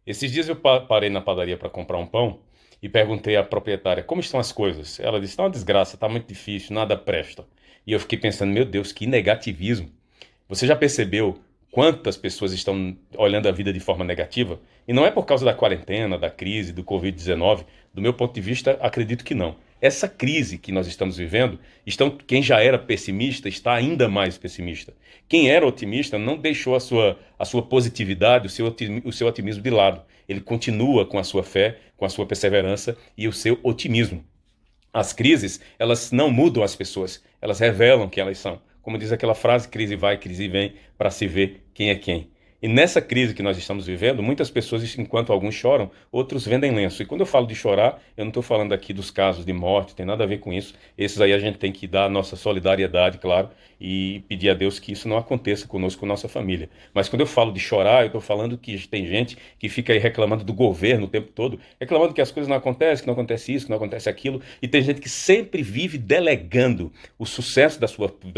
Esses dias eu parei na padaria para comprar um pão e perguntei à proprietária como estão as coisas. Ela disse: tá uma desgraça, tá muito difícil, nada presta. E eu fiquei pensando, meu Deus, que negativismo. Você já percebeu quantas pessoas estão olhando a vida de forma negativa? E não é por causa da quarentena, da crise, do Covid-19. Do meu ponto de vista, acredito que não. Essa crise que nós estamos vivendo, quem já era pessimista está ainda mais pessimista. Quem era otimista não deixou a sua positividade, o seu otimismo de lado. Ele continua com a sua fé, com a sua perseverança e o seu otimismo. As crises, elas não mudam as pessoas, elas revelam quem elas são. Como diz aquela frase, crise vai, crise vem, para se ver quem é quem. E nessa crise que nós estamos vivendo, muitas pessoas, enquanto alguns choram, outros vendem lenço. E quando eu falo de chorar, eu não estou falando aqui dos casos de morte, tem nada a ver com isso. Esses aí a gente tem que dar a nossa solidariedade, claro, e pedir a Deus que isso não aconteça conosco, com nossa família. Mas quando eu falo de chorar, eu estou falando que tem gente que fica aí reclamando do governo o tempo todo, reclamando que as coisas não acontecem, que não acontece isso, que não acontece aquilo, e tem gente que sempre vive delegando o sucesso da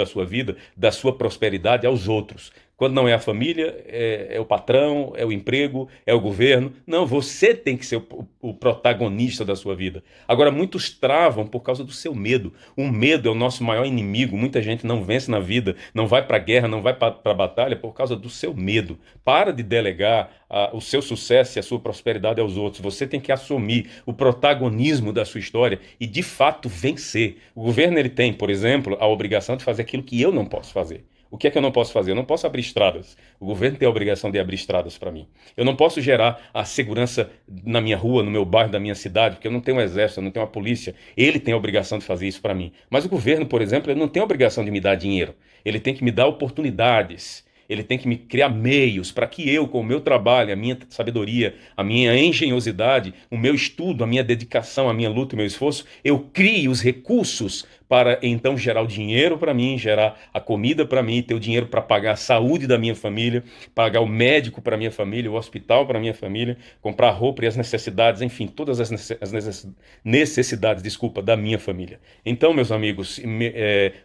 sua vida, da sua prosperidade aos outros. Quando não é a família, é o patrão, é o emprego, é o governo. Não, você tem que ser o protagonista da sua vida. Agora, muitos travam por causa do seu medo. O medo é o nosso maior inimigo. Muita gente não vence na vida, não vai para a guerra, não vai para a batalha por causa do seu medo. Para de delegar o seu sucesso e a sua prosperidade aos outros. Você tem que assumir o protagonismo da sua história e, de fato, vencer. O governo ele tem, por exemplo, a obrigação de fazer aquilo que eu não posso fazer. O que é que eu não posso fazer? Eu não posso abrir estradas. O governo tem a obrigação de abrir estradas para mim. Eu não posso gerar a segurança na minha rua, no meu bairro, da minha cidade, porque eu não tenho um exército, eu não tenho uma polícia. Ele tem a obrigação de fazer isso para mim. Mas o governo, por exemplo, ele não tem a obrigação de me dar dinheiro. Ele tem que me dar oportunidades. Ele tem que me criar meios para que eu, com o meu trabalho, a minha sabedoria, a minha engenhosidade, o meu estudo, a minha dedicação, a minha luta e o meu esforço, eu crie os recursos para então gerar o dinheiro para mim, gerar a comida para mim, ter o dinheiro para pagar a saúde da minha família, pagar o médico para minha família, o hospital para minha família, comprar roupa e as necessidades, enfim, todas as necessidades, desculpa, da minha família. Então, meus amigos,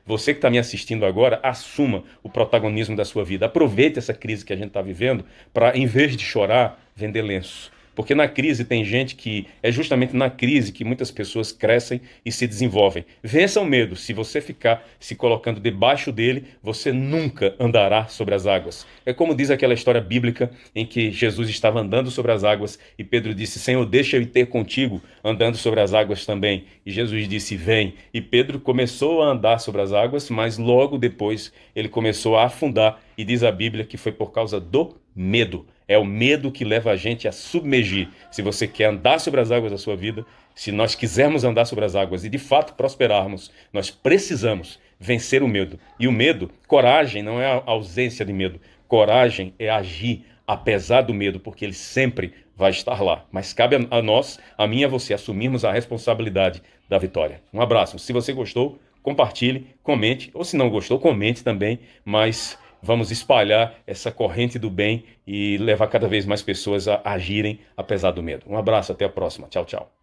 você que está me assistindo agora, assuma o protagonismo da sua vida. Aproveite essa crise que a gente está vivendo para, em vez de chorar, vender lenço. Porque na crise tem gente que é justamente na crise que muitas pessoas crescem e se desenvolvem. Vença o medo. Se você ficar se colocando debaixo dele, você nunca andará sobre as águas. É como diz aquela história bíblica em que Jesus estava andando sobre as águas e Pedro disse: Senhor, deixa eu ir ter contigo andando sobre as águas também. E Jesus disse: vem. E Pedro começou a andar sobre as águas, mas logo depois ele começou a afundar. E diz a Bíblia que foi por causa do medo. É o medo que leva a gente a submergir. Se você quer andar sobre as águas da sua vida, se nós quisermos andar sobre as águas e de fato prosperarmos, nós precisamos vencer o medo. E o medo, coragem não é a ausência de medo. Coragem é agir apesar do medo, porque ele sempre vai estar lá. Mas cabe a nós, a mim e a você, assumirmos a responsabilidade da vitória. Um abraço. Se você gostou, compartilhe, comente, ou se não gostou, comente também, mas vamos espalhar essa corrente do bem e levar cada vez mais pessoas a agirem apesar do medo. Um abraço, até a próxima. Tchau, tchau.